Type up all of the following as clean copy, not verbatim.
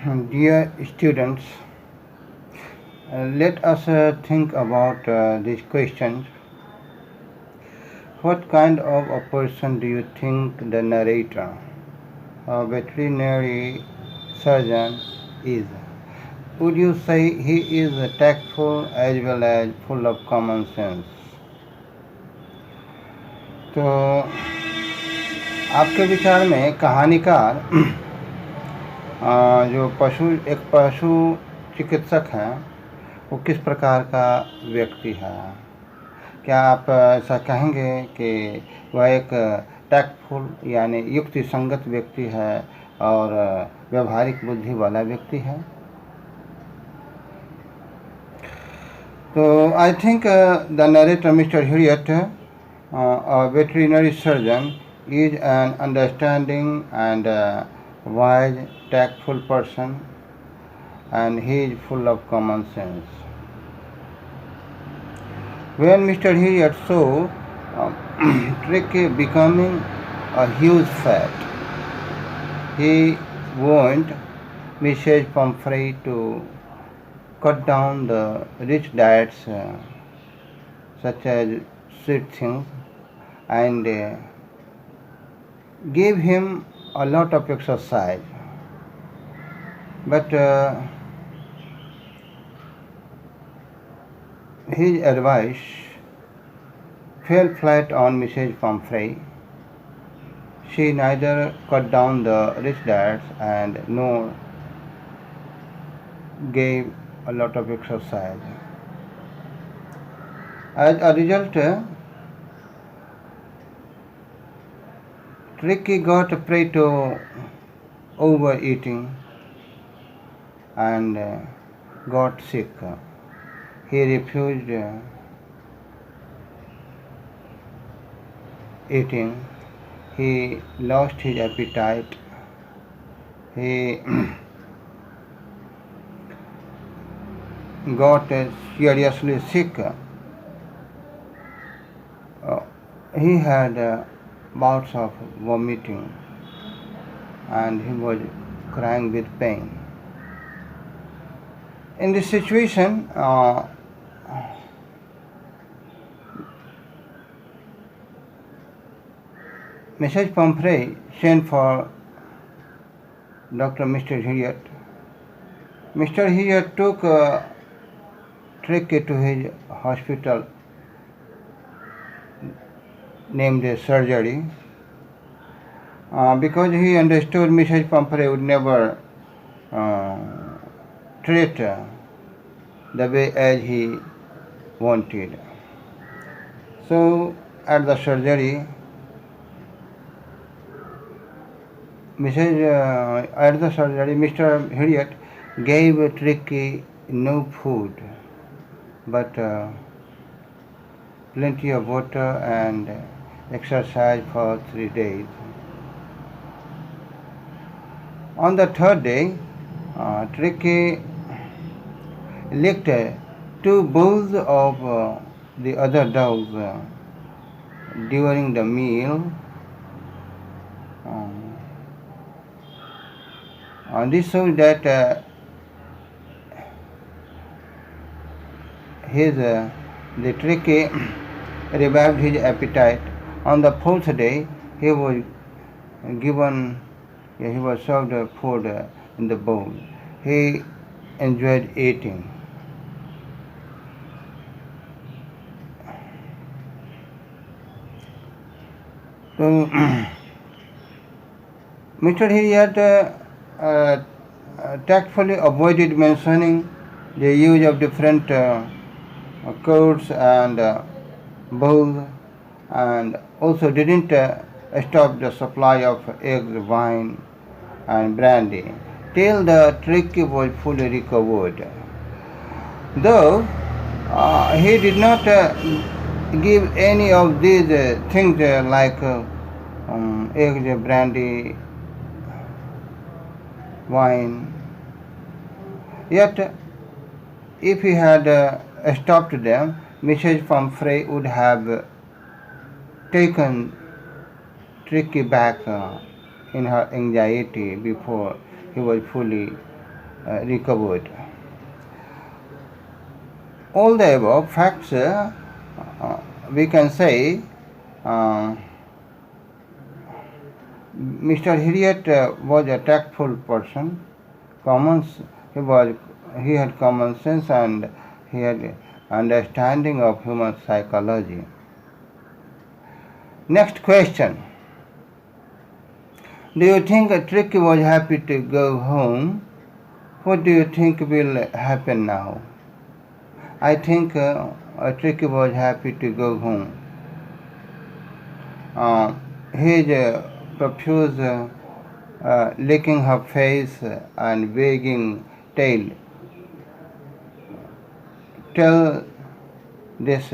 Dear students, let us think about these questions. What kind of a person do you think the narrator, a veterinary surgeon, is? Would you say he is tactful as well as full of common sense? तो आपके विचार में कहानीकार जो पशु चिकित्सक हैं वो किस प्रकार का व्यक्ति है? क्या आप ऐसा कहेंगे कि वह एक टैक्टफुल यानी युक्ति संगत व्यक्ति है और व्यवहारिक बुद्धि वाला व्यक्ति है? तो I think the narrator mister Herriot, a veterinary surgeon, is an understanding and wise, tactful person, and he is full of common sense. When Mr. Hilliard saw Tricky becoming a huge fat, he warned Mrs. Pumphrey to cut down the rich diets such as sweet things and gave him a lot of exercise. But his advice fell flat on Mrs. Pumphrey. She neither cut down the rich diets and nor gave a lot of exercise. As a result, Tricky got prey to overeating and got sick. He refused eating. He lost his appetite. He got seriously sick. He had bouts of vomiting and he was crying with pain. In this situation, Mrs. Pumphrey sent for Dr. Mr. Hilliard. Mr. Hilliard took Tricky to his hospital named surgery because he understood Mrs. Pumphrey would never treat the way as he wanted. So at the surgery, Mr. Hilliard gave Tricky no food but plenty of water and exercise for 3 days. On the third day, Tricky licked 2 bowls of the other dogs during the meal. This shows that the Tricky revived his appetite. On the 4th day, he was served food in the bowl. He enjoyed eating. So, Mr. Hilliard tactfully avoided mentioning the use of different codes and bowls, and also didn't stop the supply of eggs, wine, and brandy till the Tricky was fully recovered. Though he did not give any of these things like eggs, brandy, wine. Yet, if he had stopped them, Mrs. Pumphrey would have taken Tricky back in her anxiety before he was fully recovered. All the above facts, we can say Mr. Heriot was a tactful person. He had common sense and he had understanding of human psychology. Next question. Do you think Tricky was happy to go home? What do you think will happen now? I think Tricky was happy to go home. His profuse licking her face and wagging tail tell this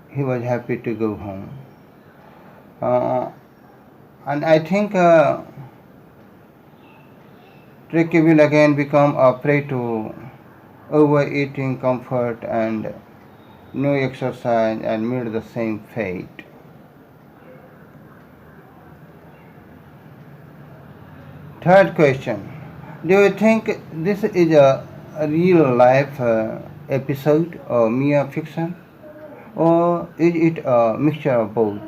he was happy to go home. And I think Tricky will again become a prey to overeating, comfort, and no exercise, and meet the same fate. Third question. Do you think this is a real life episode or mere fiction, or is it a mixture of both?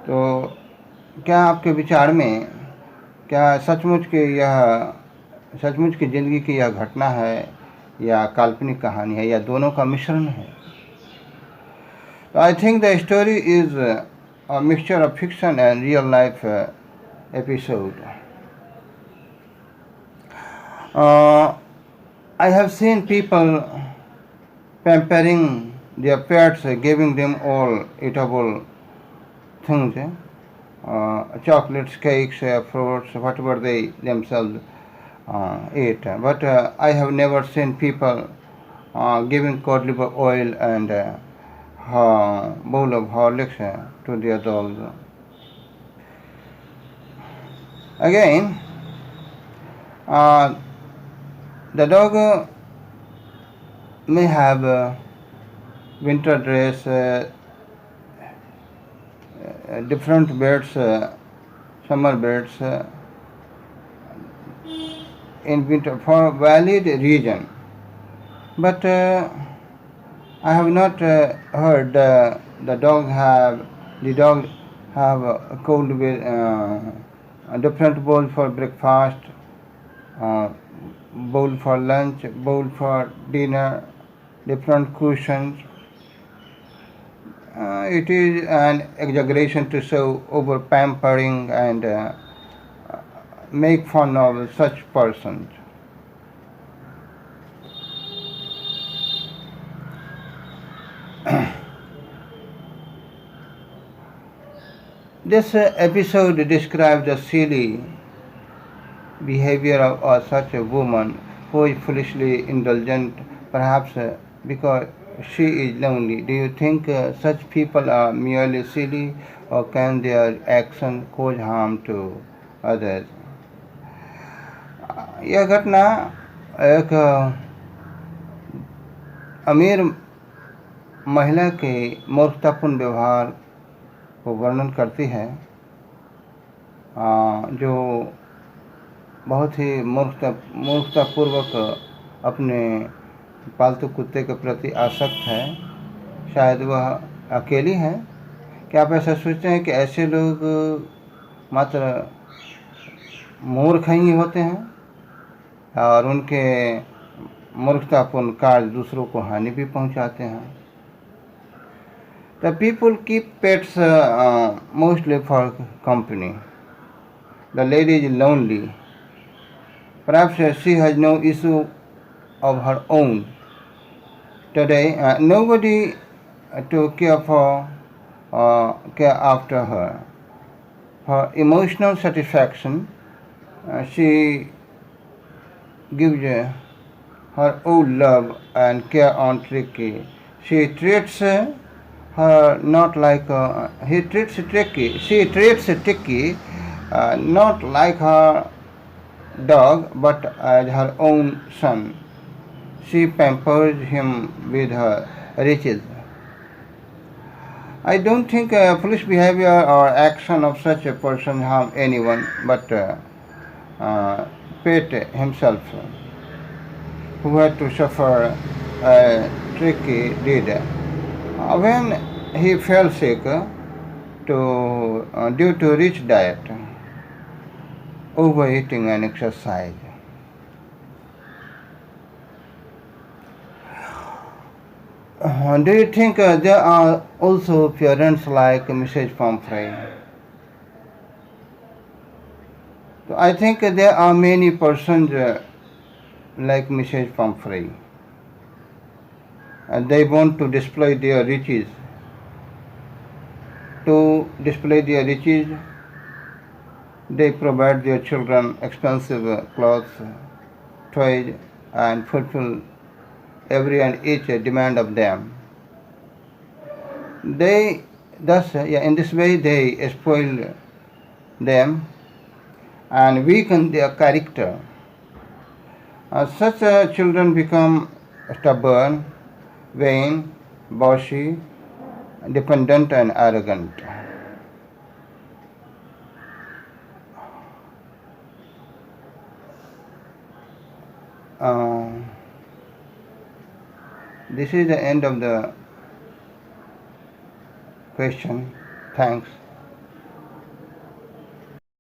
तो क्या आपके विचार में क्या सचमुच की ज़िंदगी की यह घटना है या काल्पनिक कहानी है या दोनों का मिश्रण है? आई think the story is a mixture of fiction and real life episode. I have seen people pampering their pets, giving them all eatable things, chocolates, cakes, fruits, whatever they themselves eat. But I have never seen people giving cod liver oil and bowl of Horlicks to their dogs. Again, the dog may have winter dress, different beds, summer beds in winter for valid reason. But I have not heard the dog have a cold with a different bowl for breakfast, bowl for lunch, bowl for dinner, different cushions. It is an exaggeration to show over pampering and make fun of such persons. This episode describes the silly behavior of such a woman who is foolishly indulgent, perhaps because she is lonely. Do you think such people are merely silly, or can their action cause harm to others? यह घटना एक अमीर महिला के मूर्खतापूर्ण व्यवहार को वर्णन करती है, जो बहुत ही मूर्खतापूर्वक अपने पालतू कुत्ते के प्रति आसक्त है। शायद वह अकेली है। क्या आप ऐसा सोचते हैं कि ऐसे लोग मात्र मूर्ख ही होते हैं और उनके मूर्खतापूर्ण कार्य दूसरों को हानि भी पहुंचाते हैं? The people keep pets mostly for company. The lady is lonely. Perhaps she has no issue of her own. Today, nobody to care after her. For emotional satisfaction, she gives her own love and care on Tricky. She treats her not like he treats Tricky. She treats Tricky not like her dog, but as her own son. She pampers him with her riches. I don't think foolish behavior or action of such a person harm anyone but Pete himself, who had to suffer a tricky deed. When he fell sick due to rich diet, overeating and exercise. Do you think there are also parents like Mrs. Pumphrey? I think there are many persons like Mrs. Pumphrey. They want to display their riches. To display their riches, they provide their children expensive clothes, toys, and fulfill every and each demand of them. They thus, in this way, they spoil them and weaken their character. Such children become stubborn, vain, bossy, dependent, and arrogant. Uh, this is the end of the question. Thanks.